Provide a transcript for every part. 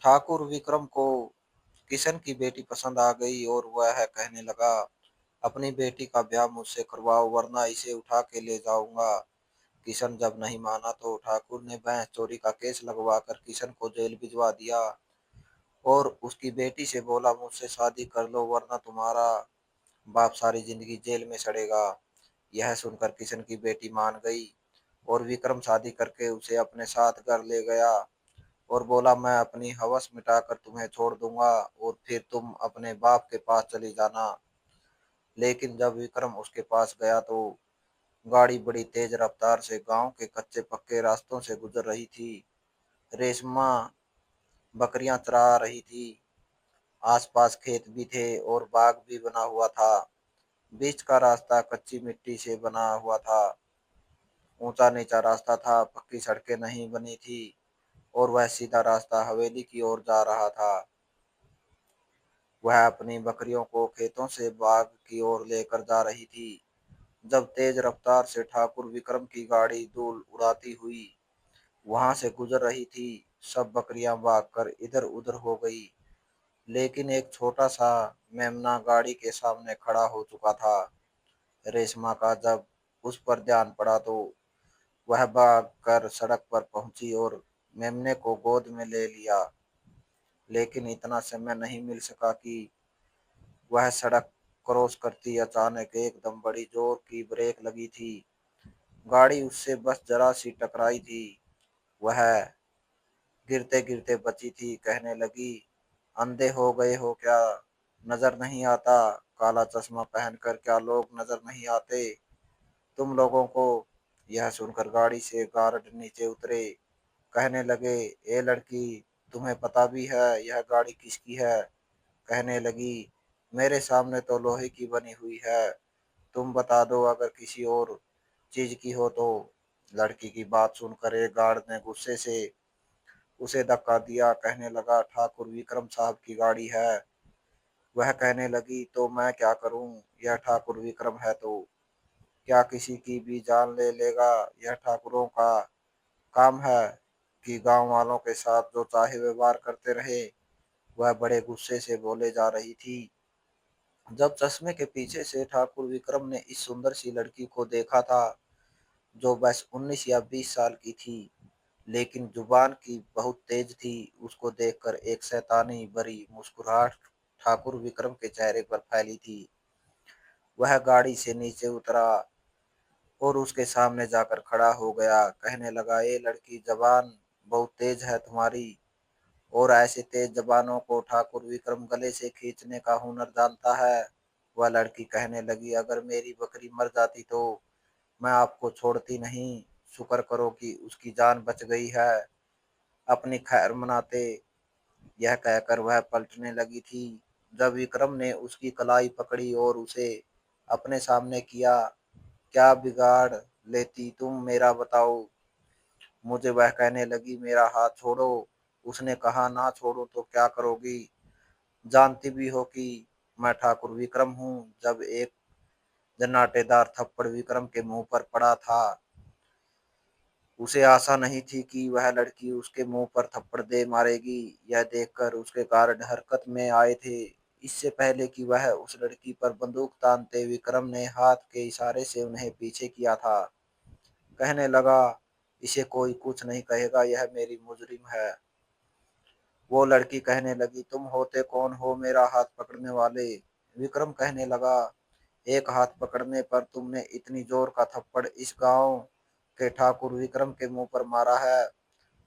ठाकुर विक्रम को किशन की बेटी पसंद आ गई और वह कहने लगा, अपनी बेटी का ब्याह मुझसे करवाओ वरना इसे उठा के ले जाऊंगा। किशन जब नहीं माना तो ठाकुर ने भैंस चोरी का केस लगवाकर किशन को जेल भिजवा दिया और उसकी बेटी से बोला, मुझसे शादी कर लो वरना तुम्हारा बाप सारी जिंदगी जेल में सड़ेगा। यह सुनकर किशन की बेटी मान गई और विक्रम शादी करके उसे अपने साथ घर ले गया और बोला, मैं अपनी हवस मिटाकर तुम्हें छोड़ दूंगा और फिर तुम अपने बाप के पास चली जाना। लेकिन जब विक्रम उसके पास गया तो गाड़ी बड़ी तेज रफ्तार से गांव के कच्चे पक्के रास्तों से गुजर रही थी। रेशमा बकरियां चरा रही थी। आसपास खेत भी थे और बाग भी बना हुआ था। बीच का रास्ता कच्ची मिट्टी से बना हुआ था। ऊंचा नीचा रास्ता था, पक्की सड़कें नहीं बनी थी और वह सीधा रास्ता हवेली की ओर जा रहा था। वह अपनी बकरियों को खेतों से बाग की ओर लेकर जा रही थी। जब तेज रफ्तार से ठाकुर विक्रम की गाड़ी धूल उड़ाती हुई वहां से गुजर रही थी, सब बकरियां भागकर इधर उधर हो गई। लेकिन एक छोटा सा मेमना गाड़ी के सामने खड़ा हो चुका था। रेशमा का जब उस पर ध्यान पड़ा तो वह भाग कर सड़क पर पहुंची और मेमने को गोद में ले लिया। लेकिन इतना समय नहीं मिल सका कि वह सड़क क्रॉस करती अचानक एकदम बड़ी जोर की ब्रेक लगी थी। गाड़ी उससे बस जरा सी टकराई थी। वह गिरते गिरते बची थी। कहने लगी, अंधे हो गए हो क्या? नजर नहीं आता? काला चश्मा पहनकर क्या लोग नजर नहीं आते तुम लोगों को? यह सुनकर गाड़ी से गार्ड नीचे उतरे। कहने लगे, ए लड़की, तुम्हें पता भी है यह गाड़ी किसकी है? कहने लगी, मेरे सामने तो लोहे की बनी हुई है, तुम बता दो अगर किसी और चीज की हो तो। लड़की की बात सुनकर एक गार्ड ने गुस्से से उसे धक्का दिया। कहने लगा, ठाकुर विक्रम साहब की गाड़ी है। वह कहने लगी, तो मैं क्या करूं? यह ठाकुर विक्रम है तो क्या किसी की भी जान ले लेगा? यह ठाकुरों का काम है कि गांव वालों के साथ जो चाहे व्यवहार करते रहे। वह बड़े गुस्से से बोले जा रही थी। जब चश्मे के पीछे से ठाकुर विक्रम ने इस सुंदर सी लड़की को देखा था जो बस 19 या 20 साल की थी लेकिन जुबान की बहुत तेज थी, उसको देखकर एक शैतानी भरी मुस्कुराहट ठाकुर विक्रम के चेहरे पर फैली थी। वह गाड़ी से नीचे उतरा और उसके सामने जाकर खड़ा हो गया। कहने लगा, ये लड़की, जबान बहुत तेज है तुम्हारी और ऐसे तेज जबानों को ठाकुर विक्रम गले से खींचने का हुनर जानता है। वह लड़की कहने लगी, अगर मेरी बकरी मर जाती तो मैं आपको छोड़ती नहीं। शुक्र करो कि उसकी जान बच गई है, अपनी खैर मनाते। यह कहकर वह पलटने लगी थी। जब विक्रम ने उसकी कलाई पकड़ी और उसे अपने सामने किया, क्या बिगाड़ लेती तुम मेरा बताओ मुझे? वह कहने लगी, मेरा हाथ छोड़ो। उसने कहा, ना छोड़ो तो क्या करोगी? जानती भी हो कि मैं ठाकुर विक्रम हूँ। जब एक जन्नाटेदार थप्पड़ विक्रम के मुंह पर पड़ा था। उसे आशा नहीं थी कि वह लड़की उसके मुंह पर थप्पड़ दे मारेगी। यह देखकर उसके गार्ड हरकत में आए थे। इससे पहले कि वह उस लड़की पर बंदूक तानते, विक्रम ने हाथ के इशारे से उन्हें पीछे किया था। कहने लगा, इसे कोई कुछ नहीं कहेगा, यह मेरी मुजरिम है। वो लड़की कहने लगी, तुम होते कौन हो मेरा हाथ पकड़ने वाले? विक्रम कहने लगा, एक हाथ पकड़ने पर तुमने इतनी जोर का थप्पड़ इस गांव के ठाकुर विक्रम के मुंह पर मारा है।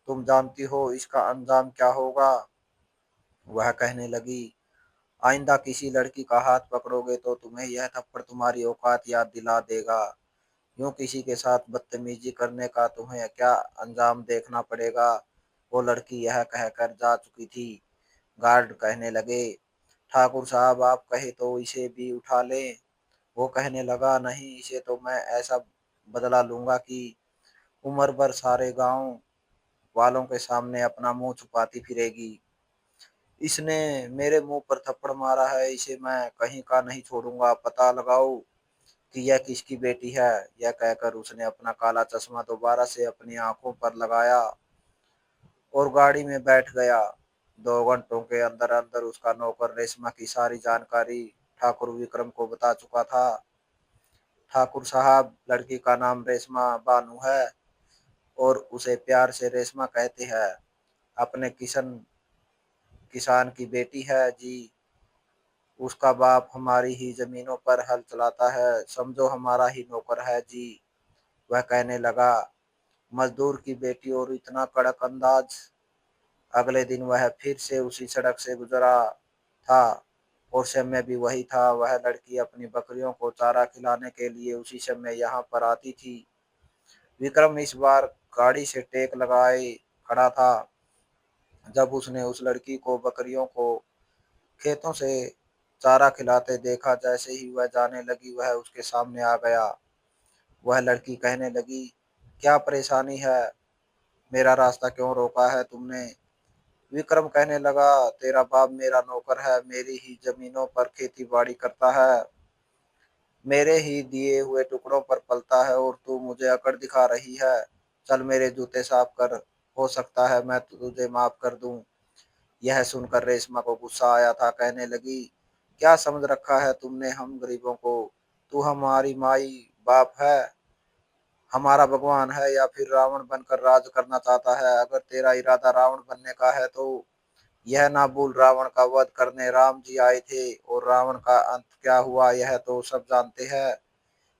तुम जानती हो इसका अंजाम क्या होगा? वह कहने लगी, आइंदा किसी लड़की का हाथ पकड़ोगे तो तुम्हें यह थप्पड़ तुम्हारी औकात याद दिला देगा। यूं किसी के साथ बदतमीजी करने का तुम्हें क्या अंजाम देखना पड़ेगा। वो लड़की यह कहकर जा चुकी थी। गार्ड कहने लगे, ठाकुर साहब, आप कहे तो इसे भी उठा लें। वो कहने लगा, नहीं, इसे तो मैं ऐसा बदला लूंगा कि उम्र भर सारे गांव वालों के सामने अपना मुंह छुपाती फिरेगी। इसने मेरे मुंह पर थप्पड़ मारा है, इसे मैं कहीं का नहीं छोड़ूंगा। पता लगाओ कि यह किसकी बेटी है। यह कहकर उसने अपना काला चश्मा दोबारा से अपनी आंखों पर लगाया और गाड़ी में बैठ गया। 2 घंटों के अंदर अंदर उसका नौकर रेशमा की सारी जानकारी ठाकुर विक्रम को बता चुका था। ठाकुर साहब, लड़की का नाम रेशमा बानू है और उसे प्यार से रेशमा कहते हैं। अपने किशन किसान की बेटी है जी। उसका बाप हमारी ही जमीनों पर हल चलाता है, समझो हमारा ही नौकर है जी। वह कहने लगा, मजदूर की बेटी और इतना कड़क अंदाज। अगले दिन वह फिर से उसी सड़क से गुजरा था और समय भी वही था। वह लड़की अपनी बकरियों को चारा खिलाने के लिए उसी समय यहाँ पर आती थी। विक्रम इस बार गाड़ी से टेक लगाए खड़ा था जब उसने उस लड़की को बकरियों को खेतों से चारा खिलाते देखा। जैसे ही वह जाने लगी, वह उसके सामने आ गया। वह लड़की कहने लगी, क्या परेशानी है? मेरा रास्ता क्यों रोका है तुमने? विक्रम कहने लगा, तेरा बाप मेरा नौकर है, मेरी ही जमीनों पर खेती बाड़ी करता है, मेरे ही दिए हुए टुकड़ों पर पलता है और तू मुझे अकड़ दिखा रही है। चल मेरे जूते साफ कर, हो सकता है मैं तुझे माफ कर दूं। यह सुनकर रेशमा को गुस्सा आया था। कहने लगी, क्या समझ रखा है तुमने हम गरीबों को? तू हमारी माई बाप है, हमारा भगवान है, या फिर रावण बनकर राज करना चाहता है? अगर तेरा इरादा रावण बनने का है तो यह ना भूल, रावण का वध करने राम जी आए थे और रावण का अंत क्या हुआ यह तो सब जानते हैं।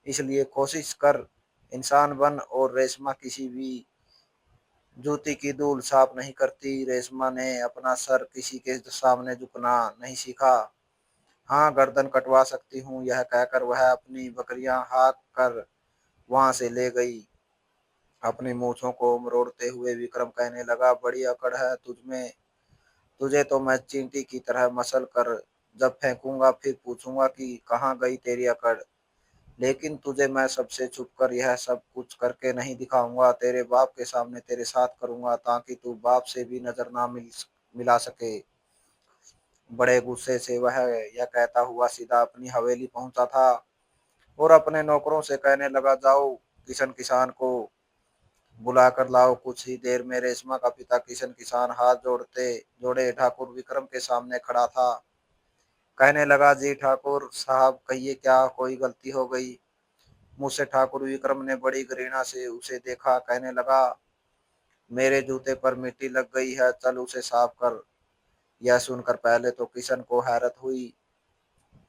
इसलिए कोशिश कर इंसान बन। और रेशमा किसी भी जूती की धूल साफ नहीं करती। रेशमा ने अपना सर किसी के सामने झुकना नहीं सीखा। हाँ, गर्दन कटवा सकती हूँ, यह कहकर वह अपनी बकरियां हाँक कर वहां से ले गई। अपनी मूछों को मरोड़ते हुए विक्रम कहने लगा, बड़ी अकड़ है तुझमें, तुझे तो मैं चींटी की तरह मसल कर जब फेंकूंगा फिर पूछूंगा कि कहाँ गई तेरी अकड़। लेकिन तुझे मैं सबसे छुप कर यह सब कुछ करके नहीं दिखाऊंगा, तेरे बाप के सामने तेरे साथ करूंगा ताकि तू बाप से भी नजर ना मिला सके। बड़े गुस्से से वह यह कहता हुआ सीधा अपनी हवेली पहुंचा था और अपने नौकरों से कहने लगा, जाओ किशन किसान को बुला कर लाओ। कुछ ही देर में रेशमा का पिता किशन किसान हाथ जोड़े ठाकुर विक्रम के सामने खड़ा था। कहने लगा, जी ठाकुर साहब कहिए, क्या कोई गलती हो गई मुझसे? ठाकुर विक्रम ने बड़ी घृणा से उसे देखा। कहने लगा, मेरे जूते पर मिट्टी लग गई है, चल उसे साफ कर। यह सुनकर पहले तो किशन को हैरत हुई,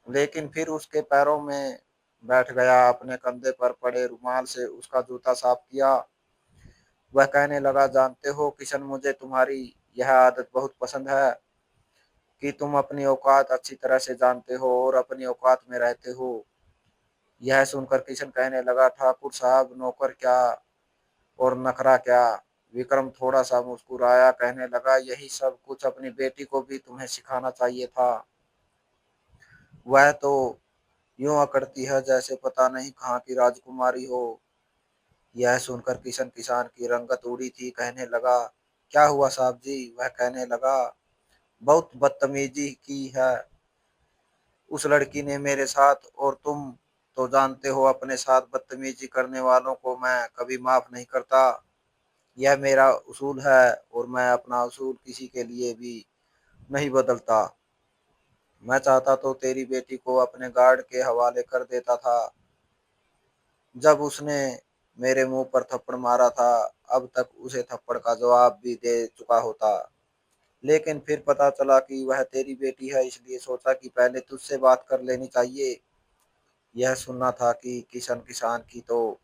लेकिन फिर उसके पैरों में बैठ गया। अपने कंधे पर पड़े रुमाल से उसका जूता साफ किया। वह कहने लगा, जानते हो किशन, मुझे तुम्हारी यह आदत बहुत पसंद है कि तुम अपनी औकात अच्छी तरह से जानते हो और अपनी औकात में रहते हो। यह सुनकर किशन कहने लगा, ठाकुर साहब नौकर क्या और नखरा क्या? विक्रम थोड़ा सा मुस्कुराया, कहने लगा, यही सब कुछ अपनी बेटी को भी तुम्हें सिखाना चाहिए था। वह तो यूं अकड़ती है जैसे पता नहीं कहाँ की राजकुमारी हो। यह सुनकर किशन किसान की रंगत उड़ी थी। कहने लगा, क्या हुआ साहब जी? वह कहने लगा, बहुत बदतमीजी की है उस लड़की ने मेरे साथ, और तुम तो जानते हो अपने साथ बदतमीजी करने वालों को मैं कभी माफ नहीं करता। यह मेरा उसूल है और मैं अपना उसूल किसी के लिए भी नहीं बदलता। मैं चाहता तो तेरी बेटी को अपने गार्ड के हवाले कर देता था जब उसने मेरे मुंह पर थप्पड़ मारा था। अब तक उसे थप्पड़ का जवाब भी दे चुका होता, लेकिन फिर पता चला कि वह तेरी बेटी है, इसलिए सोचा कि पहले तुझसे बात कर लेनी चाहिए। यह सुनना था कि किशन किसान की तो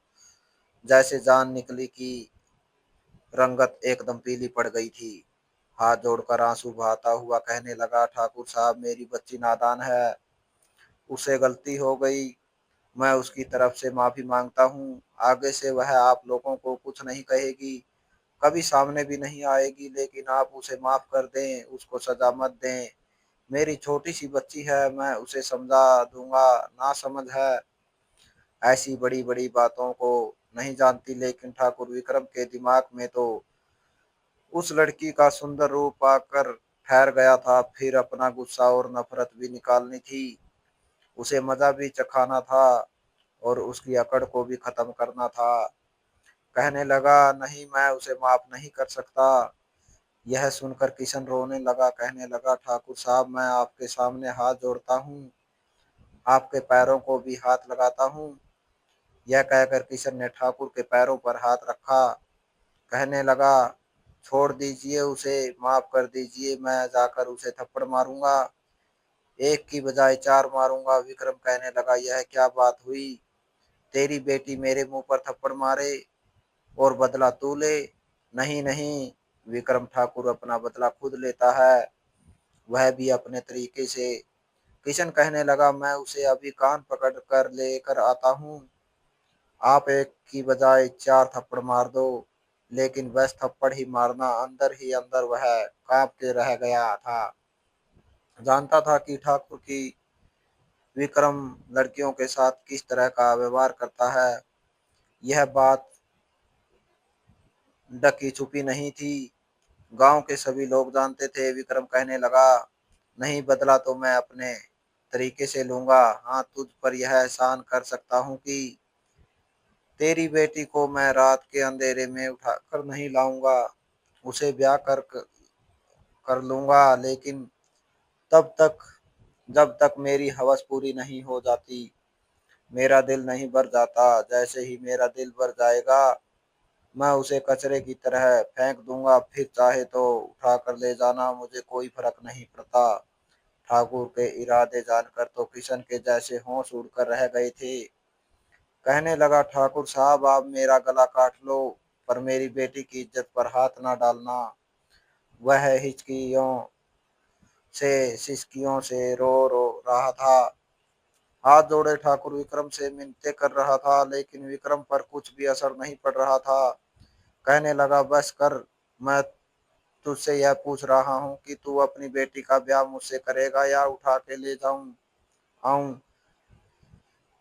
जैसे जान निकली कि रंगत एकदम पीली पड़ गई थी। हाथ जोड़कर आंसू बहाता हुआ कहने लगा, ठाकुर साहब मेरी बच्ची नादान है, उससे गलती हो गई, मैं उसकी तरफ से माफी मांगता हूँ। आगे से वह आप लोगों को कुछ नहीं कहेगी, कभी सामने भी नहीं आएगी, लेकिन आप उसे माफ कर दें, उसको सजा मत दें। मेरी छोटी सी बच्ची है, मैं उसे समझा दूंगा। ना समझ है, ऐसी बड़ी बड़ी बातों को नहीं जानती, लेकिन ठाकुर विक्रम के दिमाग में तो उस लड़की का सुंदर रूप आकर ठहर गया था। फिर अपना गुस्सा और नफरत भी निकालनी थी, उसे मजा भी चखाना था और उसकी अकड़ को भी खत्म करना था। कहने लगा, नहीं मैं उसे माफ नहीं कर सकता, यह सुनकर किशन रोने लगा, कहने लगा, ठाकुर साहब मैं आपके सामने हाथ जोड़ता हूँ, आपके पैरों को भी हाथ लगाता हूँ। यह कहकर किशन ने ठाकुर के पैरों पर हाथ रखा, कहने लगा, छोड़ दीजिए उसे, माफ कर दीजिए, मैं जाकर उसे थप्पड़ मारूंगा, एक की बजाय चार मारूंगा। विक्रम कहने लगा, यह क्या बात हुई, तेरी बेटी मेरे मुंह पर थप्पड़ मारे और बदला तू ले। नहीं नहीं, विक्रम ठाकुर अपना बदला खुद लेता है, वह भी अपने तरीके से। किशन कहने लगा, मैं उसे अभी कान पकड़ कर लेकर आता हूँ, आप एक की बजाय चार थप्पड़ मार दो। लेकिन बस थप्पड़ ही मारना, अंदर ही अंदर वह कांप के रह गया था। जानता था कि ठाकुर की विक्रम लड़कियों के साथ किस तरह का व्यवहार करता है। यह बात ढकी छुपी नहीं थी, गांव के सभी लोग जानते थे। विक्रम कहने लगा, नहीं, बदला तो मैं अपने तरीके से लूंगा। हाँ, तुझ पर यह एहसान कर सकता हूँ कि तेरी बेटी को मैं रात के अंधेरे में उठाकर नहीं लाऊंगा, उसे ब्याह कर लूंगा, लेकिन तब तक जब तक मेरी हवस पूरी नहीं हो जाती, मेरा दिल नहीं भर जाता। जैसे ही मेरा दिल भर जाएगा, मैं उसे कचरे की तरह फेंक दूंगा, फिर चाहे तो उठा कर ले जाना, मुझे कोई फर्क नहीं पड़ता। ठाकुर के इरादे जानकर तो किशन के जैसे होश उड़कर रह गए थे। कहने लगा, ठाकुर साहब आप मेरा गला काट लो, पर मेरी बेटी की इज्जत पर हाथ ना डालना। वह हिचकियों से सिसकियों से रो रो रहा था, हाथ जोड़े ठाकुर विक्रम से मिन्नतें कर रहा था, लेकिन विक्रम पर कुछ भी असर नहीं पड़ रहा था। कहने लगा, बस कर, मैं तुझसे यह पूछ रहा हूँ कि तू अपनी बेटी का ब्याह मुझसे करेगा या उठा के ले जाऊं आऊं।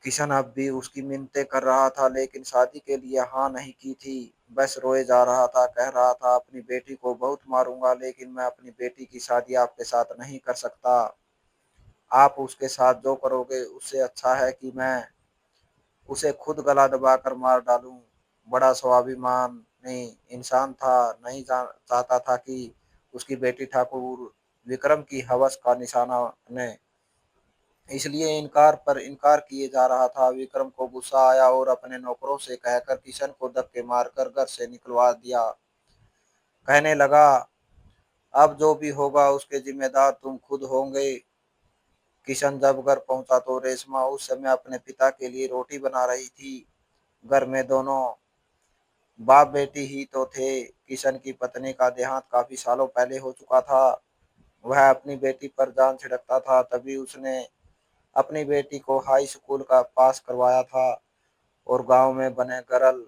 किशन अब भी उसकी मिन्नतें कर रहा था, लेकिन शादी के लिए हाँ नहीं की थी। बस रोए जा रहा था, कह रहा था, अपनी बेटी को बहुत मारूंगा, लेकिन मैं अपनी बेटी की शादी आपके साथ नहीं कर सकता। आप उसके साथ जो करोगे उससे अच्छा है कि मैं उसे खुद गला दबाकर मार डालूं। बड़ा स्वाभिमानी इंसान था, नहीं चाहता था कि उसकी बेटी ठाकुर विक्रम की हवस का निशाना बने, इसलिए इनकार पर इनकार किए जा रहा था। विक्रम को गुस्सा आया और अपने नौकरों से कहकर किशन को धक्के मारकर घर से निकलवा दिया। कहने लगा, अब जो भी होगा उसके जिम्मेदार तुम खुद होंगे। किशन जब घर पहुंचा तो रेशमा उस समय अपने पिता के लिए रोटी बना रही थी। घर में दोनों बाप बेटी ही तो थे। किशन की पत्नी का देहांत काफी सालों पहले हो चुका था। वह अपनी बेटी पर जान छिड़कता था, तभी उसने अपनी बेटी को हाई स्कूल का पास करवाया था और गांव में बने गर्ल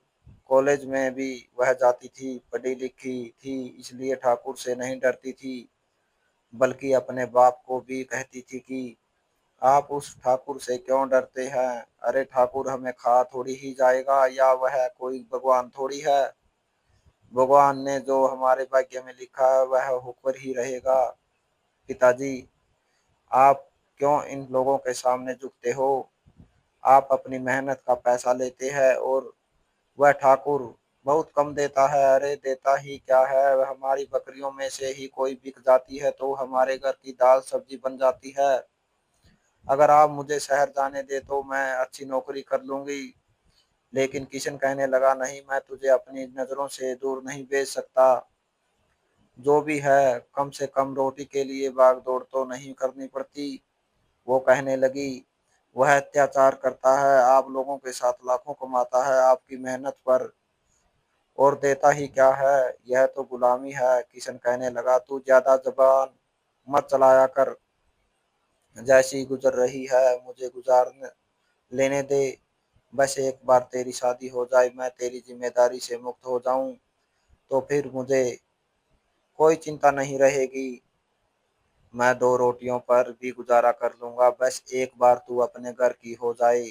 कॉलेज में भी वह जाती थी। पढ़ी लिखी थी, इसलिए ठाकुर से नहीं डरती थी, बल्कि अपने बाप को भी कहती थी कि आप उस ठाकुर से क्यों डरते हैं। अरे ठाकुर हमें खा थोड़ी ही जाएगा, या वह कोई भगवान थोड़ी है। भगवान ने जो हमारे भाग्य में लिखा है वह होकर ही रहेगा। पिताजी, आप क्यों इन लोगों के सामने झुकते हो। आप अपनी मेहनत का पैसा लेते हैं और वह ठाकुर बहुत कम देता है। अरे देता ही क्या है, वह हमारी बकरियों में से ही कोई बिक जाती है तो हमारे घर की दाल सब्जी बन जाती है। अगर आप मुझे शहर जाने दे तो मैं अच्छी नौकरी कर लूंगी। लेकिन किशन कहने लगा, नहीं, मैं तुझे अपनी नजरों से दूर नहीं भेज सकता। जो भी है, कम से कम रोटी के लिए भाग दौड़ तो नहीं करनी पड़ती। वो कहने लगी, वह अत्याचार करता है, आप लोगों के साथ लाखों कमाता है आपकी मेहनत पर, और देता ही क्या है, यह तो गुलामी है। किशन कहने लगा, तू ज्यादा जबान मत चलाया कर, जैसी गुजर रही है मुझे गुजार लेने दे। बस एक बार तेरी शादी हो जाए, मैं तेरी जिम्मेदारी से मुक्त हो जाऊं, तो फिर मुझे कोई चिंता नहीं रहेगी। मैं दो रोटियों पर भी गुजारा कर लूंगा, बस एक बार तू अपने घर की हो जाए।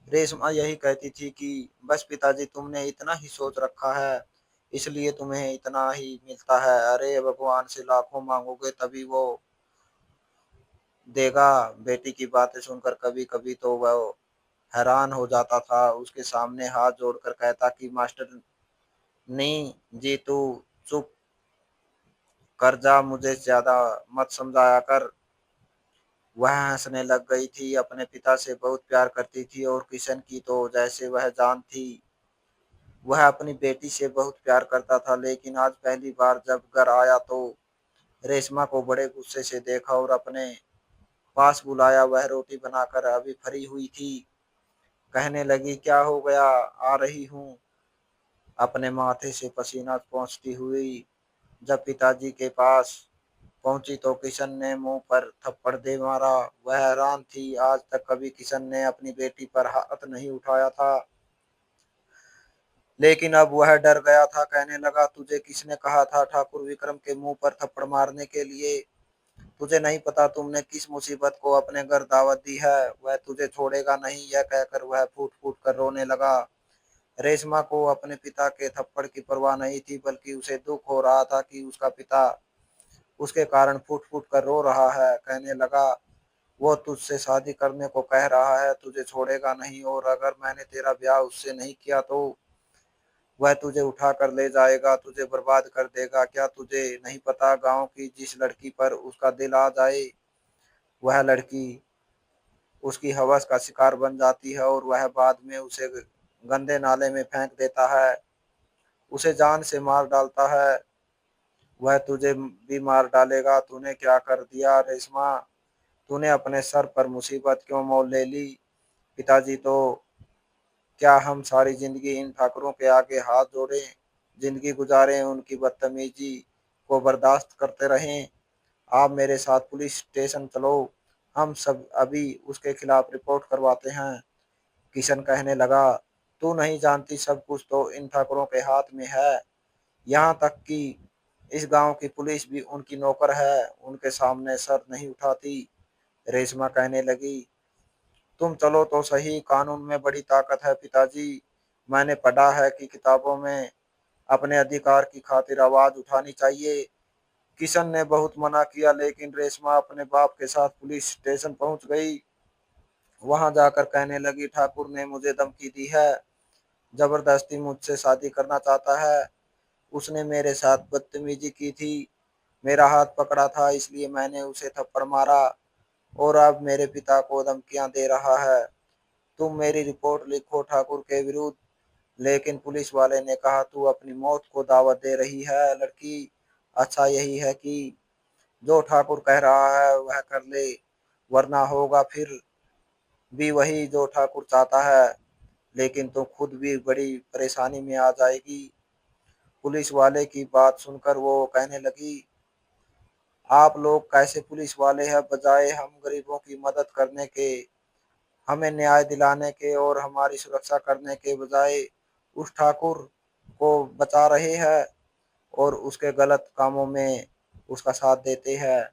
रेशमा यही कहती थी कि बस पिताजी, तुमने इतना ही सोच रखा है, इसलिए तुम्हें इतना ही मिलता है। अरे भगवान से लाखों मांगोगे तभी वो देगा। बेटी की बातें सुनकर कभी कभी तो वह हैरान हो जाता था, उसके सामने हाथ जोड़कर कहता कि मास्टर नहीं जी, तू चुप कर जा, मुझे ज्यादा मत समझाया कर। वह हंसने लग गई थी। अपने पिता से बहुत प्यार करती थी और किशन की तो जैसे वह जान थी। वह अपनी बेटी से बहुत प्यार करता था, लेकिन आज पहली बार जब घर आया तो रेशमा को बड़े गुस्से से देखा और अपने पास बुलाया। वह रोटी बनाकर अभी फरी हुई थी। कहने लगी, क्या हो गया, आ रही हूँ। अपने माथे से पसीना पोंछती हुई जब पिताजी के पास पहुंची तो किशन ने मुंह पर थप्पड़ दे मारा। वह हैरान थी, आज तक कभी किशन ने अपनी बेटी पर हाथ नहीं उठाया था, लेकिन अब वह डर गया था। कहने लगा, तुझे किसने कहा था ठाकुर विक्रम के मुंह पर थप्पड़ मारने के लिए? तुझे नहीं पता तुमने किस मुसीबत को अपने घर दावत दी है? वह तुझे छोड़ेगा नहीं। यह कहकर वह फूट फूट कर रोने लगा। रेशमा को अपने पिता के थप्पड़ की परवाह नहीं थी, बल्कि उसे दुख हो रहा था कि उसका पिता उसके कारण फूट फूट कर रो रहा है। कहने लगा, वो तुझसे शादी करने को कह रहा है, तुझे छोड़ेगा नहीं, और अगर मैंने तेरा ब्याह उससे नहीं किया तो वह तुझे उठा कर ले जाएगा, तुझे बर्बाद कर देगा। क्या तुझे नहीं पता, गांव की जिस लड़की पर उसका दिल आ जाए वह लड़की उसकी हवस का शिकार बन जाती है और वह बाद में उसे गंदे नाले में फेंक देता है, उसे जान से मार डालता है। वह तुझे भी मार डालेगा। तूने क्या कर दिया रेशमा? तूने अपने सर पर मुसीबत क्यों मोल ले ली? पिताजी तो क्या हम सारी जिंदगी इन ठाकुरों के आगे हाथ जोड़े जिंदगी गुजारें, उनकी बदतमीजी को बर्दाश्त करते रहें? आप मेरे साथ पुलिस स्टेशन चलो, हम सब अभी उसके खिलाफ रिपोर्ट करवाते हैं। किशन कहने लगा, तू नहीं जानती, सब कुछ तो इन ठाकुरों के हाथ में है। यहाँ तक कि इस गांव की पुलिस भी उनकी नौकर है, उनके सामने सर नहीं उठाती। रेशमा कहने लगी, तुम चलो तो सही, कानून में बड़ी ताकत है पिताजी। मैंने पढ़ा है कि किताबों में अपने अधिकार की खातिर आवाज उठानी चाहिए। किशन ने बहुत मना किया, लेकिन रेशमा अपने बाप के साथ पुलिस स्टेशन पहुंच गई। वहां जाकर कहने लगी, ठाकुर ने मुझे धमकी दी है, जबरदस्ती मुझसे शादी करना चाहता है। उसने मेरे साथ बदतमीजी की थी, मेरा हाथ पकड़ा था, इसलिए मैंने उसे थप्पड़ मारा, और अब मेरे पिता को धमकियां दे रहा है। तुम मेरी रिपोर्ट लिखो ठाकुर के विरुद्ध। लेकिन पुलिस वाले ने कहा, तू अपनी मौत को दावत दे रही है लड़की। अच्छा यही है कि जो ठाकुर कह रहा है वह कर ले, वरना होगा फिर भी वही जो ठाकुर चाहता है, लेकिन तू खुद भी बड़ी परेशानी में आ जाएगी। पुलिस वाले की बात सुनकर वो कहने लगी, आप लोग कैसे पुलिस वाले हैं? बजाय हम गरीबों की मदद करने के, हमें न्याय दिलाने के और हमारी सुरक्षा करने के बजाय उस ठाकुर को बचा रहे हैं और उसके गलत कामों में उसका साथ देते हैं।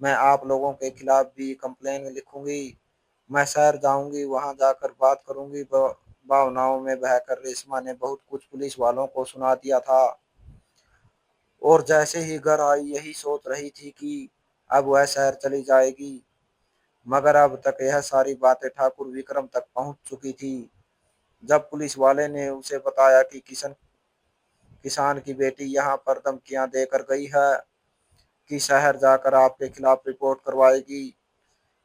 मैं आप लोगों के खिलाफ भी कंप्लेन लिखूंगी। मैं शहर जाऊंगी, वहां जाकर बात करूंगी। भावनाओं में बहकर रेशमा ने बहुत कुछ पुलिस वालों को सुना दिया था, और जैसे ही घर आई यही सोच रही थी कि अब वह शहर चली जाएगी। मगर अब तक यह सारी बातें ठाकुर विक्रम तक पहुंच चुकी थी। जब पुलिस वाले ने उसे बताया कि किसान की बेटी यहाँ पर धमकियां देकर गई है कि शहर जाकर आपके खिलाफ रिपोर्ट करवाएगी,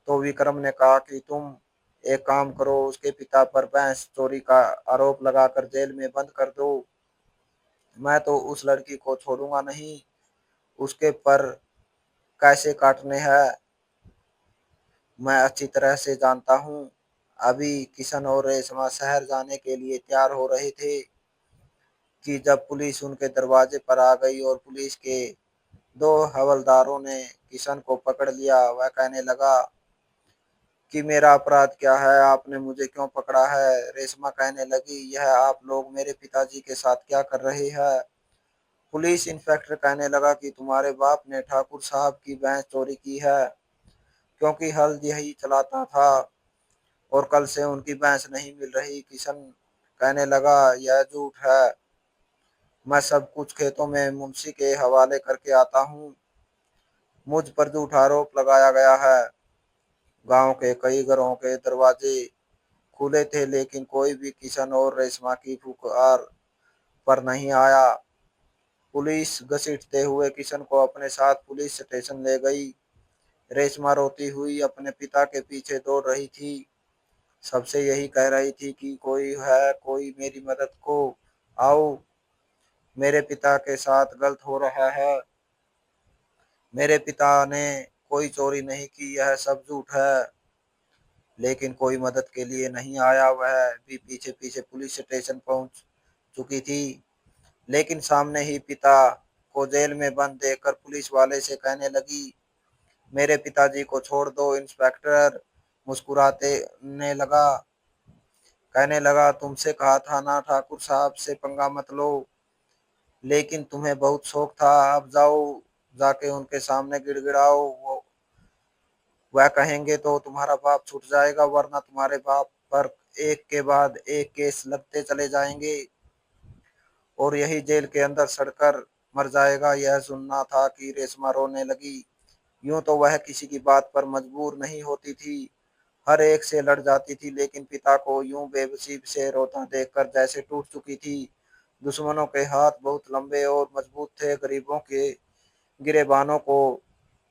तो विक्रम ने कहा कि तुम एक काम करो, उसके पिता पर भैंस चोरी का आरोप लगाकर जेल में बंद कर दो। मैं तो उस लड़की को छोड़ूंगा नहीं, उसके पर कैसे काटने हैं मैं अच्छी तरह से जानता हूँ। अभी किशन और रेशमा शहर जाने के लिए तैयार हो रहे थे कि जब पुलिस उनके दरवाजे पर आ गई और पुलिस के दो हवलदारों ने किशन को पकड़ लिया। वह कहने लगा कि मेरा अपराध क्या है, आपने मुझे क्यों पकड़ा है? रेशमा कहने लगी, यह आप लोग मेरे पिताजी के साथ क्या कर रहे हैं? पुलिस इंस्पेक्टर कहने लगा कि तुम्हारे बाप ने ठाकुर साहब की भैंस चोरी की है, क्योंकि हल यही चलाता था और कल से उनकी भैंस नहीं मिल रही। किशन कहने लगा, यह झूठ है, मैं सब कुछ खेतों में मुंशी के हवाले करके आता हूँ। मुझ पर झूठा आरोप लगाया गया है। गांव के कई घरों के दरवाजे खुले थे, लेकिन कोई भी किशन और रेशमा की पुकार पर नहीं आया। पुलिस घसीटते हुए किशन को अपने साथ पुलिस स्टेशन ले गई। रेशमा रोती हुई अपने पिता के पीछे दौड़ रही थी। सबसे यही कह रही थी कि कोई है, कोई मेरी मदद को आओ, मेरे पिता के साथ गलत हो रहा है। मेरे पिता ने कोई चोरी नहीं की, यह सब झूठ है। लेकिन कोई मदद के लिए नहीं आया। वह भी पीछे पीछे पुलिस स्टेशन पहुंच चुकी थी। लेकिन सामने ही पिता को जेल में बंद देखकर पुलिस वाले से कहने लगी, मेरे पिताजी को छोड़ दो। इंस्पेक्टर मुस्कुराते ने लगा कहने लगा, तुमसे कहा था ना ठाकुर साहब से पंगा मत लो। लेकिन तुम्हें बहुत शौक था। अब जाओ, जाके उनके सामने गिड़गिड़ाओ। वो वह कहेंगे तो तुम्हारा बाप छूट जाएगा, वरना तुम्हारे बाप पर एक के बाद एक केस लगते चले जाएंगे और यही जेल के अंदर सड़कर मर जाएगा। यह सुनना था कि रेशमा रोने लगी। यूं तो वह किसी की बात पर मजबूर नहीं होती थी, हर एक से लड़ जाती थी, लेकिन पिता को यूं बेबसी से रोता देखकर जैसे टूट चुकी थी। दुश्मनों के हाथ बहुत लंबे और मजबूत थे, गरीबों के गिरेबानों को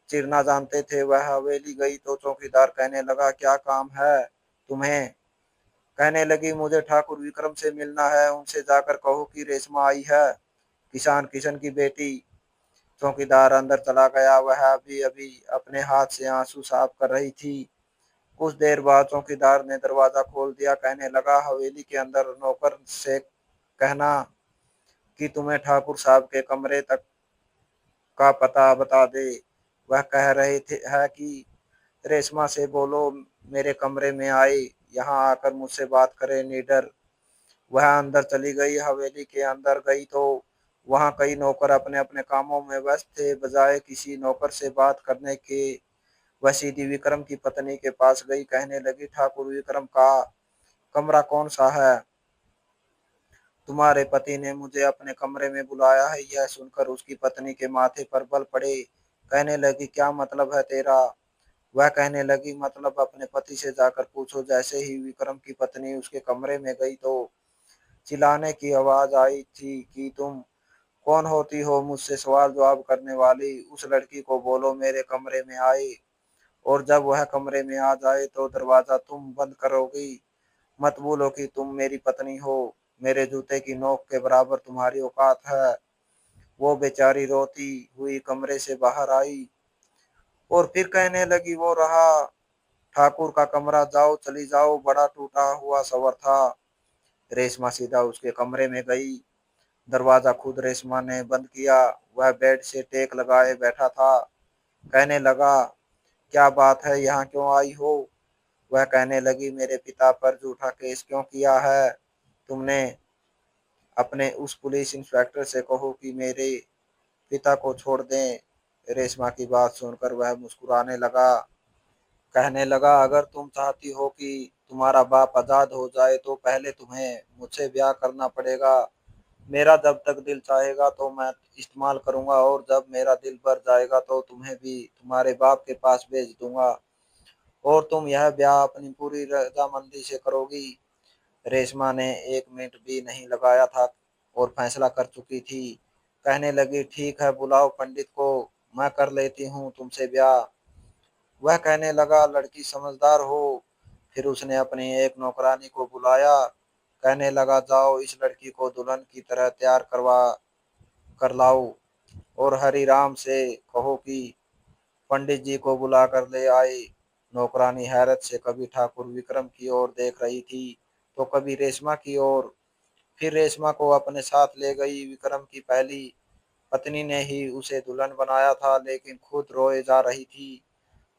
चिरना जानते थे। वह हवेली गई तो चौकीदार कहने लगा, क्या काम है तुम्हें? कहने लगी, मुझे ठाकुर विक्रम से मिलना है, उनसे जाकर कहो कि रेशमा आई है, किसान किशन की बेटी। चौकीदार अंदर चला गया। वह अभी अभी अपने हाथ से आंसू साफ कर रही थी। कुछ देर बाद चौकीदार ने दरवाजा खोल दिया। कहने लगा, हवेली के अंदर नौकर से कहना कि तुम्हें ठाकुर साहब के कमरे तक का पता बता दे। वह कह रहे थे है कि रेशमा से बोलो मेरे कमरे में आए, यहाँ आकर मुझसे बात करे निडर। वह अंदर चली गई। हवेली के अंदर गई तो वहां कई नौकर अपने अपने कामों में व्यस्त थे। बजाय किसी नौकर से बात करने के वह सीधी विक्रम की पत्नी के पास गई। कहने लगी, ठाकुर विक्रम का कमरा कौन सा है? तुम्हारे पति ने मुझे अपने कमरे में बुलाया है। यह सुनकर उसकी पत्नी के माथे पर बल पड़े। कहने लगी, क्या मतलब है तेरा? वह कहने लगी, मतलब अपने पति से जाकर पूछो। जैसे ही विक्रम की पत्नी उसके कमरे में गई तो चिल्लाने की आवाज आई थी कि तुम कौन होती हो मुझसे सवाल जवाब करने वाली? उस लड़की को बोलो मेरे कमरे में आए, और जब वह कमरे में आ जाए तो दरवाजा तुम बंद करोगी। मत भूलो कि तुम मेरी पत्नी हो। मेरे जूते की नोक के बराबर तुम्हारी औकात है। वो बेचारी रोती हुई कमरे से बाहर आई और फिर कहने लगी, वो रहा ठाकुर का कमरा, जाओ चली जाओ, बड़ा टूटा हुआ सवर था। रेशमा सीधा उसके कमरे में गई। दरवाजा खुद रेशमा ने बंद किया। वह बेड से टेक लगाए बैठा था। कहने लगा, क्या बात है, यहाँ क्यों आई हो? वह कहने लगी, मेरे पिता पर झूठा केस क्यों किया है तुमने? अपने उस पुलिस इंस्पेक्टर से कहो कि मेरे पिता को छोड़ दें। रेशमा की बात सुनकर वह मुस्कुराने लगा। कहने लगा, अगर तुम चाहती हो कि तुम्हारा बाप आजाद हो जाए तो पहले तुम्हें मुझसे ब्याह करना पड़ेगा। मेरा जब तक दिल चाहेगा तो मैं इस्तेमाल करूंगा, और जब मेरा दिल भर जाएगा तो तुम्हें भी तुम्हारे बाप के पास भेज दूंगा और तुम यह ब्याह अपनी पूरी रजामंदी से करोगी। रेशमा ने एक मिनट भी नहीं लगाया था और फैसला कर चुकी थी। कहने लगी, ठीक है, बुलाओ पंडित को, मैं कर लेती हूँ तुमसे ब्याह। वह कहने लगा, लड़की समझदार हो। फिर उसने अपनी एक नौकरानी को बुलाया। कहने लगा, जाओ इस लड़की को दुल्हन की तरह तैयार करवा कर लाओ और हरिराम से कहो कि पंडित जी को बुला कर ले आए। नौकरानी हैरत से कभी ठाकुर विक्रम की ओर देख रही थी तो कभी रेशमा की ओर। फिर रेशमा को अपने साथ ले गई। विक्रम की पहली पत्नी ने ही उसे दुल्हन बनाया था, लेकिन खुद रोए जा रही थी,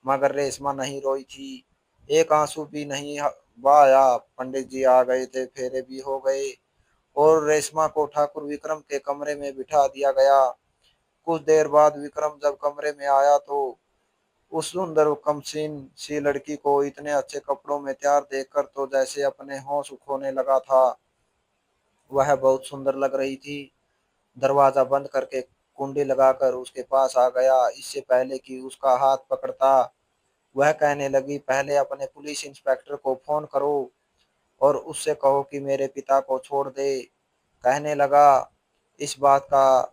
मगर रेशमा नहीं रोई थी, एक आंसू भी नहीं बहाया। पंडित जी आ गए थे, फेरे भी हो गए और रेशमा को ठाकुर विक्रम के कमरे में बिठा दिया गया। कुछ देर बाद विक्रम जब कमरे में आया तो उस सुंदर कमसीन सी लड़की को इतने अच्छे कपड़ों में तैयार देखकर तो जैसे अपने होश खोने लगा था। वह बहुत सुंदर लग रही थी। दरवाजा बंद करके कुंडी लगाकर उसके पास आ गया। इससे पहले कि उसका हाथ पकड़ता, वह कहने लगी, पहले अपने पुलिस इंस्पेक्टर को फोन करो और उससे कहो कि मेरे पिता को छोड़ दे। कहने लगा, इस बात का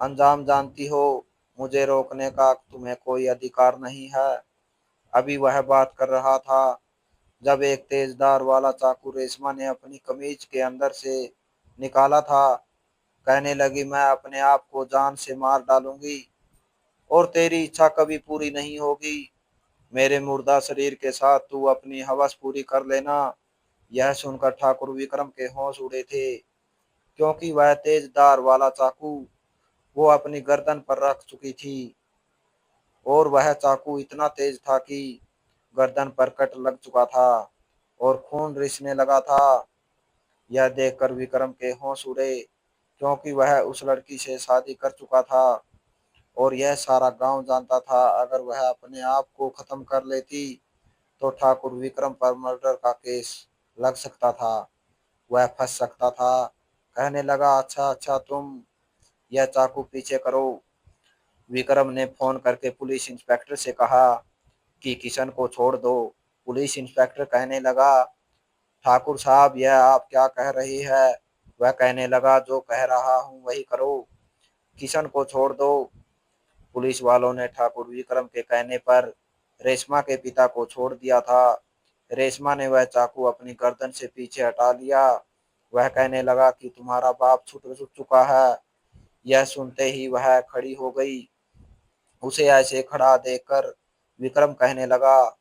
अंजाम जानती हो, मुझे रोकने का तुम्हें कोई अधिकार नहीं है। अभी वह बात कर रहा था जब एक तेजधार वाला चाकू रेशमा ने अपनी कमीज के अंदर से निकाला था। कहने लगी, मैं अपने आप को जान से मार डालूंगी और तेरी इच्छा कभी पूरी नहीं होगी। मेरे मुर्दा शरीर के साथ तू अपनी हवस पूरी कर लेना। यह सुनकर ठाकुर विक्रम के होश उड़े थे, क्योंकि वह तेजधार वाला चाकू वो अपनी गर्दन पर रख चुकी थी और वह चाकू इतना तेज था कि गर्दन पर कट लग चुका था और खून रिसने लगा था। यह देखकर विक्रम के होश उड़े, क्योंकि वह उस लड़की से शादी कर चुका था और यह सारा गांव जानता था। अगर वह अपने आप को खत्म कर लेती तो ठाकुर विक्रम पर मर्डर का केस लग सकता था, वह फंस सकता था। कहने लगा, अच्छा अच्छा, तुम यह चाकू पीछे करो। विक्रम ने फोन करके पुलिस इंस्पेक्टर से कहा कि किशन को छोड़ दो। पुलिस इंस्पेक्टर कहने लगा, ठाकुर साहब, यह आप क्या कह रही है? वह कहने लगा, जो कह रहा हूँ वही करो, किशन को छोड़ दो। पुलिस वालों ने ठाकुर विक्रम के कहने पर रेशमा के पिता को छोड़ दिया था। रेशमा ने वह चाकू अपनी गर्दन से पीछे हटा लिया। वह कहने लगा कि तुम्हारा बाप छूट चुका है। यह सुनते ही वह खड़ी हो गई। उसे ऐसे खड़ा देखकर विक्रम कहने लगा,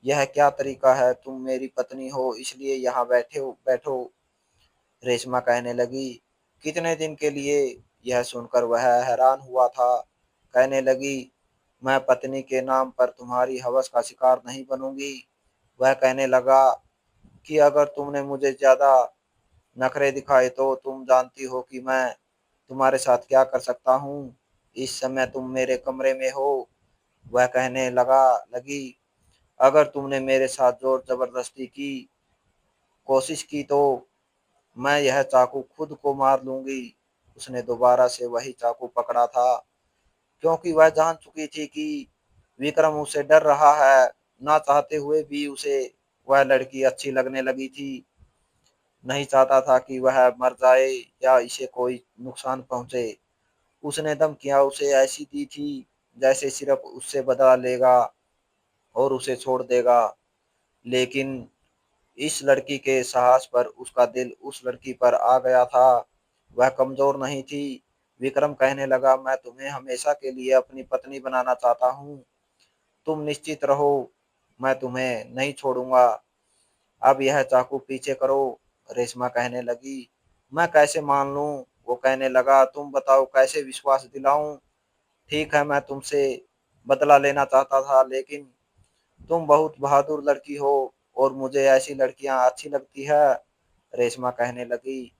यह क्या तरीका है? तुम मेरी पत्नी हो, इसलिए यहाँ बैठो। रेशमा कहने लगी, कितने दिन के लिए? यह सुनकर वह हैरान हुआ था। कहने लगी, मैं पत्नी के नाम पर तुम्हारी हवस का शिकार नहीं बनूंगी। वह कहने लगा कि अगर तुमने मुझे ज्यादा नखरे दिखाए तो तुम जानती हो कि मैं तुम्हारे साथ क्या कर सकता हूँ। इस समय तुम मेरे कमरे में हो। वह कहने लगी, अगर तुमने मेरे साथ जोर जबरदस्ती की कोशिश की तो मैं यह चाकू खुद को मार लूंगी। उसने दोबारा से वही चाकू पकड़ा था, क्योंकि वह जान चुकी थी कि विक्रम उससे डर रहा है। ना चाहते हुए भी उसे वह लड़की अच्छी लगने लगी थी। नहीं चाहता था कि वह मर जाए या इसे कोई नुकसान पहुंचे। उसने धमकियां उसे ऐसी दी थी जैसे सिर्फ उससे बदला लेगा और उसे छोड़ देगा। लेकिन इस लड़की के साहस पर उसका दिल उस लड़की पर आ गया था। वह कमजोर नहीं थी। विक्रम कहने लगा, मैं तुम्हें हमेशा के लिए अपनी पत्नी बनाना चाहता हूँ। तुम निश्चित रहो, मैं तुम्हें नहीं छोड़ूंगा। अब यह चाकू पीछे करो। रेशमा कहने लगी, मैं कैसे मान लूं? वो कहने लगा, तुम बताओ, कैसे विश्वास दिलाऊं? ठीक है, मैं तुमसे बदला लेना चाहता था, लेकिन तुम बहुत बहादुर लड़की हो और मुझे ऐसी लड़कियां अच्छी लगती है। रेशमा कहने लगी,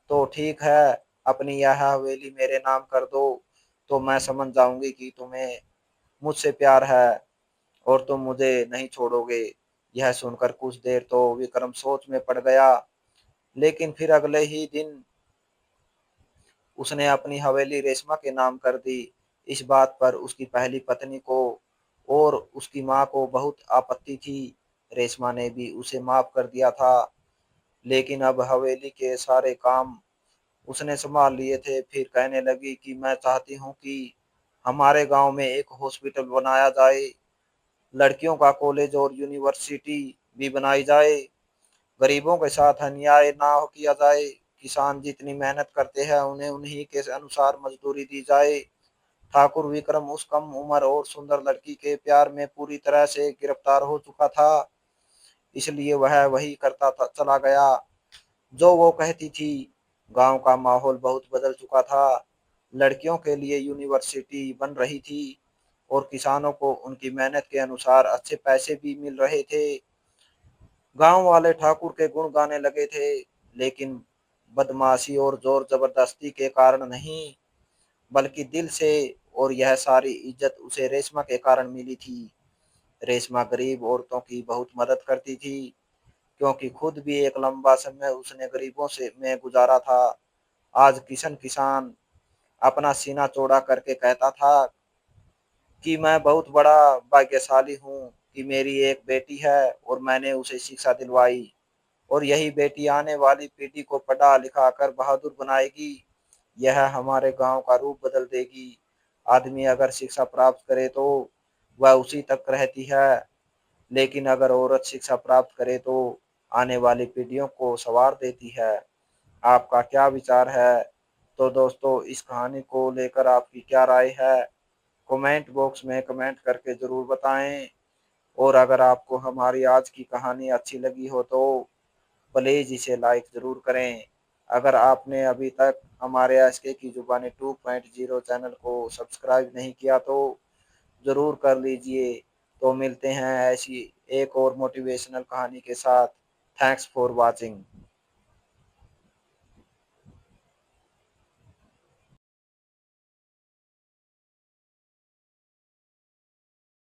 तो ठीक है, अपनी यह हवेली मेरे नाम कर दो, तो मैं समझ जाऊंगी कि तुम्हें मुझसे प्यार है और तुम मुझे नहीं छोड़ोगे। यह सुनकर कुछ देर तो विक्रम सोच में पड़ गया, लेकिन फिर अगले ही दिन उसने अपनी हवेली रेशमा के नाम कर दी। इस बात पर उसकी पहली पत्नी को और उसकी माँ को बहुत आपत्ति थी। रेशमा ने भी उसे माफ कर दिया था, लेकिन अब हवेली के सारे काम उसने संभाल लिए थे। फिर कहने लगी कि मैं चाहती हूँ कि हमारे गांव में एक हॉस्पिटल बनाया जाए, लड़कियों का कॉलेज और यूनिवर्सिटी भी बनाई जाए, गरीबों के साथ अन्याय ना किया जाए, किसान जितनी मेहनत करते हैं उन्हें उन्हीं के अनुसार मजदूरी दी जाए। ठाकुर विक्रम उस कम उम्र और सुंदर लड़की के प्यार में पूरी तरह से गिरफ्तार हो चुका था, इसलिए वह वही करता चला गया जो वो कहती थी। गांव का माहौल बहुत बदल चुका था। लड़कियों के लिए यूनिवर्सिटी बन रही थी और किसानों को उनकी मेहनत के अनुसार अच्छे पैसे भी मिल रहे थे। गांव वाले ठाकुर के गुण गाने लगे थे, लेकिन बदमाशी और जोर जबरदस्ती के कारण नहीं, बल्कि दिल से। और यह सारी इज्जत उसे रेशमा के कारण मिली थी। रेशमा गरीब औरतों की बहुत मदद करती थी, क्योंकि खुद भी एक लंबा समय उसने गरीबों से में गुजारा था। आज किशन किसान अपना सीना चौड़ा करके कहता था कि मैं बहुत बड़ा भाग्यशाली हूँ कि मेरी एक बेटी है और मैंने उसे शिक्षा दिलवाई, और यही बेटी आने वाली पीढ़ी को पढ़ा लिखा कर बहादुर बनाएगी। यह हमारे गांव का रूप बदल देगी। आदमी अगर शिक्षा प्राप्त करे तो वह उसी तक रहती है, लेकिन अगर औरत शिक्षा प्राप्त करे तो आने वाली पीढ़ियों को संवार देती है। आपका क्या विचार है? तो दोस्तों, इस कहानी को लेकर आपकी क्या राय है? कमेंट बॉक्स में कमेंट करके ज़रूर बताएं। और अगर आपको हमारी आज की कहानी अच्छी लगी हो तो प्लीज़ इसे लाइक ज़रूर करें। अगर आपने अभी तक हमारे एसके की जुबानी 2.0 चैनल को सब्सक्राइब नहीं किया तो ज़रूर कर लीजिए। तो मिलते हैं ऐसी एक और मोटिवेशनल कहानी के साथ। Thanks for watching.